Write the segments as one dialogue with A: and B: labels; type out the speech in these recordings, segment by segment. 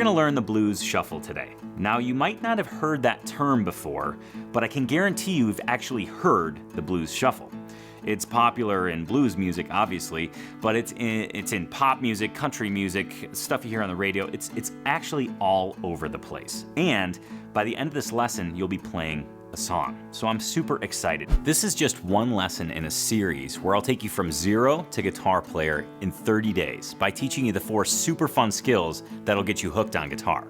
A: to learn the blues shuffle today. Now, you might not have heard that term before, but I can guarantee you've actually heard the blues shuffle. It's popular in blues music, obviously, but it's in pop music, country music, stuff you hear on the radio. It's actually all over the place. And by the end of this lesson, you'll be playing a song. So I'm super excited. This is just one lesson in a series where I'll take you from zero to guitar player in 30 days by teaching you the 4 super fun skills that'll get you hooked on guitar.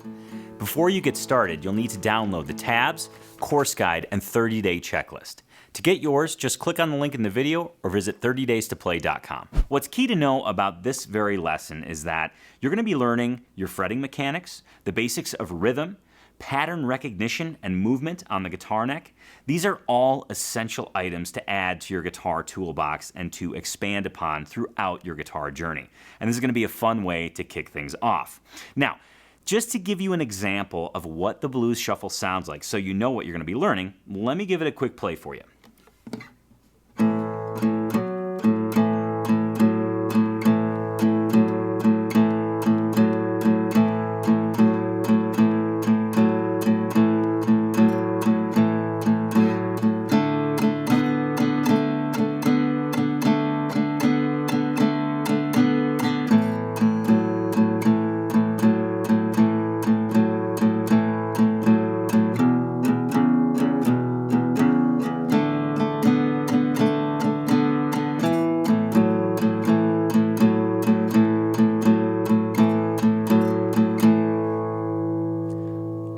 A: Before you get started, you'll need to download the tabs, course guide, and 30-day checklist. To get yours, just click on the link in the video or visit 30daystoplay.com. What's key to know about this very lesson is that you're going to be learning your fretting mechanics, the basics of rhythm, pattern recognition, and movement on the guitar neck. These are all essential items to add to your guitar toolbox and to expand upon throughout your guitar journey. And this is going to be a fun way to kick things off. Now, just to give you an example of what the blues shuffle sounds like so you know what you're going to be learning, let me give it a quick play for you.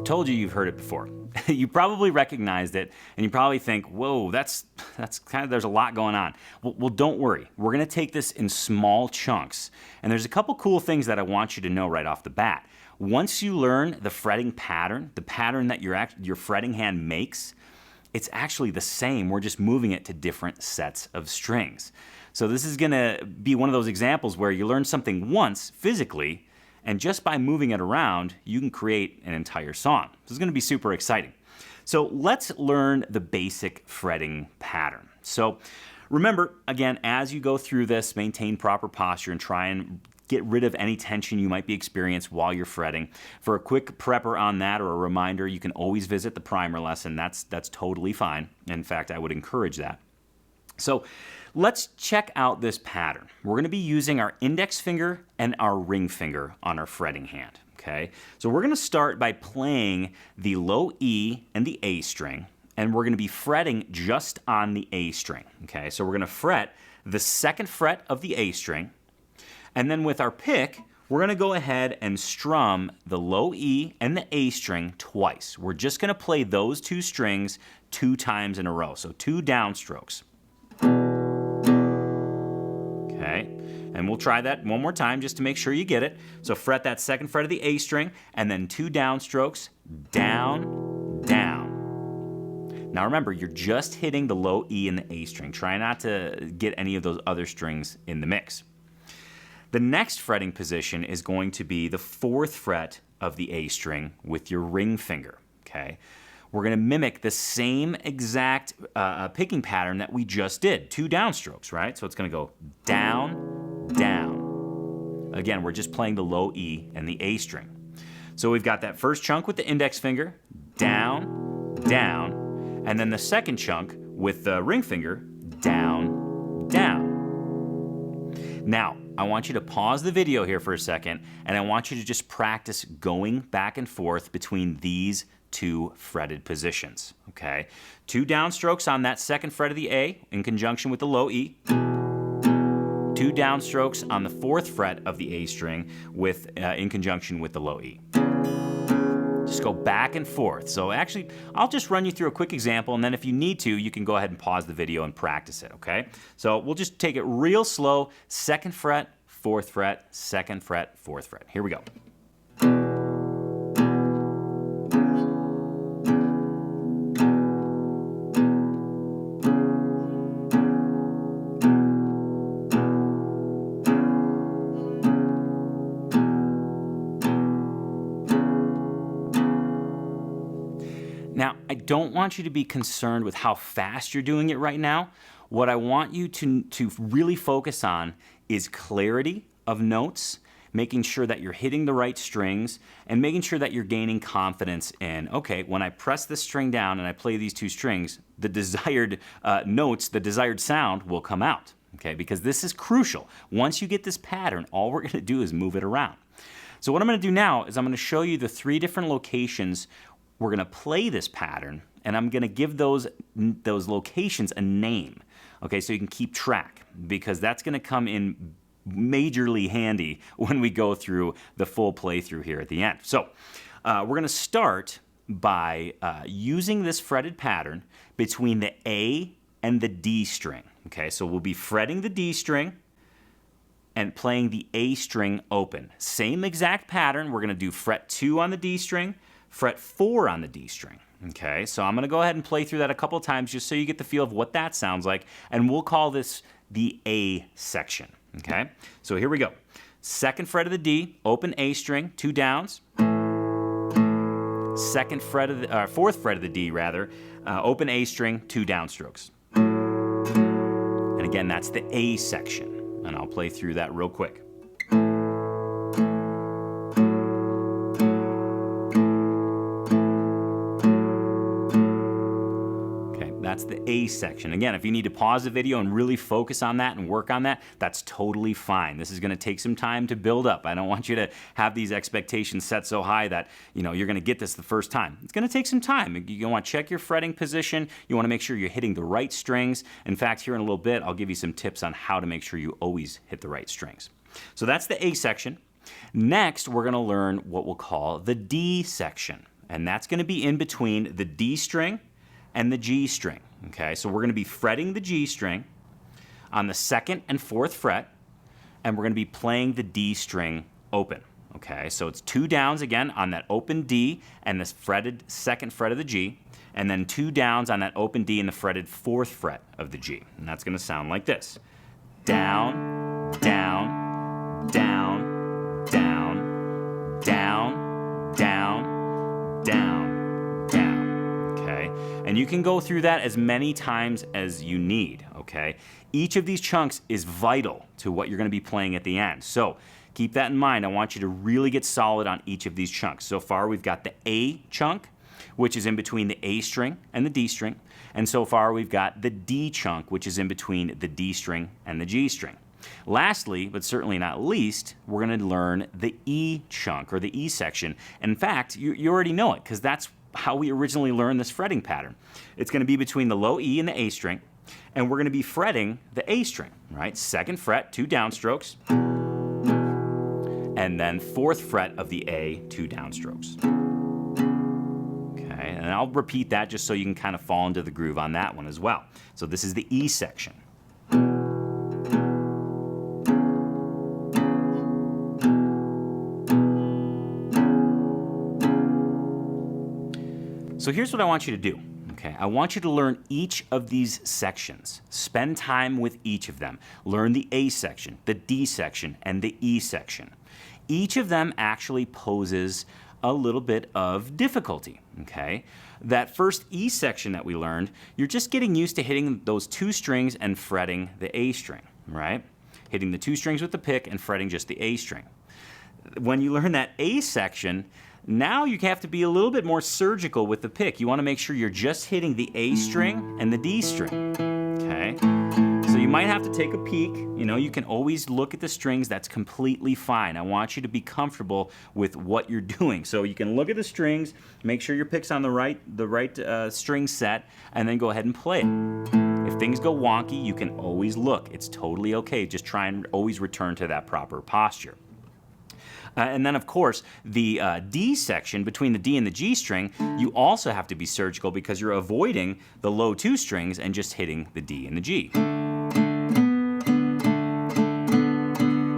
A: Told you you've heard it before. You probably recognized it, and you probably think, whoa, that's kind of, there's a lot going on. Well, don't worry. We're going to take this in small chunks, and there's a couple cool things that I want you to know right off the bat. Once you learn the fretting pattern, the pattern that your fretting hand makes, it's actually the same. We're just moving it to different sets of strings. So this is going to be one of those examples where you learn something once physically, and just by moving it around, you can create an entire song. This is going to be super exciting. So let's learn the basic fretting pattern. So remember, again, as you go through this, maintain proper posture and try and get rid of any tension you might be experiencing while you're fretting. For a quick prepper on that or a reminder, you can always visit the primer lesson. That's totally fine. In fact, I would encourage that. So let's check out this pattern. We're going to be using our index finger and our ring finger on our fretting hand, okay? So we're going to start by playing the low E and the A string, and we're going to be fretting just on the A string, okay? So we're going to fret the 2nd fret of the A string, and then with our pick, we're going to go ahead and strum the low E and the A string twice. We're just going to play those 2 strings 2 times in a row, so 2 downstrokes. Okay, and we'll try that one more time just to make sure you get it. So fret that 2nd fret of the A string, and then 2 downstrokes, down, down. Now remember, you're just hitting the low E and the A string. Try not to get any of those other strings in the mix. The next fretting position is going to be the 4th fret of the A string with your ring finger, okay? We're going to mimic the same exact picking pattern that we just did, 2 downstrokes, right? So it's going to go down, down. Again, we're just playing the low E and the A string. So we've got that first chunk with the index finger, down, down, and then the second chunk with the ring finger, down, down. Now, I want you to pause the video here for a second, and I want you to just practice going back and forth between these 2 fretted positions, okay? 2 downstrokes on that 2nd fret of the A in conjunction with the low E. 2 downstrokes on the 4th fret of the A string in conjunction with the low E. Just go back and forth. So actually, I'll just run you through a quick example, and then if you need to, you can go ahead and pause the video and practice it, okay? So we'll just take it real slow. 2nd fret, 4th fret, 2nd fret, 4th fret. Here we go. Now, I don't want you to be concerned with how fast you're doing it right now. What I want you to really focus on is clarity of notes making sure that you're hitting the right strings, and making sure that you're gaining confidence in, okay, when I press this string down and I play these two strings, the desired notes, the desired sound will come out, okay? Because this is crucial. Once you get this pattern, all we're gonna do is move it around. So what I'm gonna do now is I'm gonna show you the 3 different locations we're gonna play this pattern, and I'm gonna give those locations a name, okay, so you can keep track, because that's gonna come in majorly handy when we go through the full playthrough here at the end. So we're gonna start by using this fretted pattern between the A and the D string, okay? So we'll be fretting the D string and playing the A string open. Same exact pattern. We're gonna do fret 2 on the D string, fret 4 on the D string. Okay, so I'm gonna go ahead and play through that a couple times just so you get the feel of what that sounds like, and we'll call this the A section, okay? So here we go. 2nd fret of the D, open A string, 2 downs. 2nd fret of the, 4th fret of the D rather, open A string, 2 downstrokes. And again, that's the A section, and I'll play through that real quick. That's the A section. Again, if you need to pause the video and really focus on that and work on that, that's totally fine. This is gonna take some time to build up. I don't want you to have these expectations set so high that you're gonna get this the first time. It's gonna take some time. You wanna check your fretting position. You wanna make sure you're hitting the right strings. In fact, here in a little bit, I'll give you some tips on how to make sure you always hit the right strings. So that's the A section. Next, we're gonna learn what we'll call the D section. And that's gonna be in between the D string and the G string, okay? So we're gonna be fretting the G string on the 2nd and 4th fret, and we're gonna be playing the D string open, okay? So it's 2 downs again on that open D and the fretted 2nd fret of the G, and then 2 downs on that open D and the fretted 4th fret of the G. And that's gonna sound like this. Down, down, down, down, down, down, down. And you can go through that as many times as you need, okay? Each of these chunks is vital to what you're gonna be playing at the end. So keep that in mind. I want you to really get solid on each of these chunks. So far, we've got the A chunk, which is in between the A string and the D string. And so far, we've got the D chunk, which is in between the D string and the G string. Lastly, but certainly not least, we're gonna learn the E chunk, or the E section. In fact, you already know it, because that's how we originally learned this fretting pattern. It's gonna be between the low E and the A string, and we're gonna be fretting the A string, right? 2nd fret, 2 downstrokes, and then 4th fret of the A, 2 downstrokes. Okay, and I'll repeat that just so you can kind of fall into the groove on that one as well. So this is the E section. So here's what I want you to do, okay? I want you to learn each of these sections. Spend time with each of them. Learn the A section, the D section, and the E section. Each of them actually poses a little bit of difficulty, okay? That first E section that we learned, you're just getting used to hitting those 2 strings and fretting the A string, right? Hitting the 2 strings with the pick and fretting just the A string. When you learn that A section, now you have to be a little bit more surgical with the pick. You want to make sure you're just hitting the A string and the D string, okay? So you might have to take a peek. You can always look at the strings. That's completely fine. I want you to be comfortable with what you're doing. So you can look at the strings, make sure your pick's on the right string set, and then go ahead and play it. If things go wonky, you can always look. It's totally okay. Just try and always return to that proper posture. And then, of course, the D section between the D and the G string, you also have to be surgical because you're avoiding the low 2 strings and just hitting the D and the G.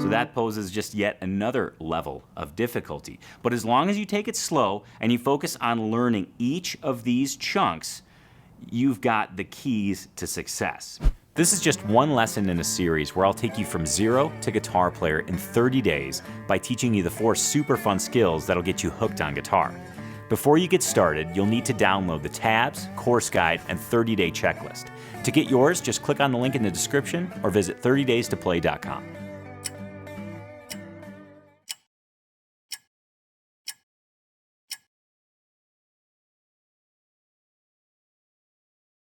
A: So that poses just yet another level of difficulty. But as long as you take it slow and you focus on learning each of these chunks, you've got the keys to success. This is just one lesson in a series where I'll take you from 0 to guitar player in 30 days by teaching you the 4 super fun skills that'll get you hooked on guitar. Before you get started, you'll need to download the tabs, course guide, and 30-day checklist. To get yours, just click on the link in the description or visit 30daystoplay.com.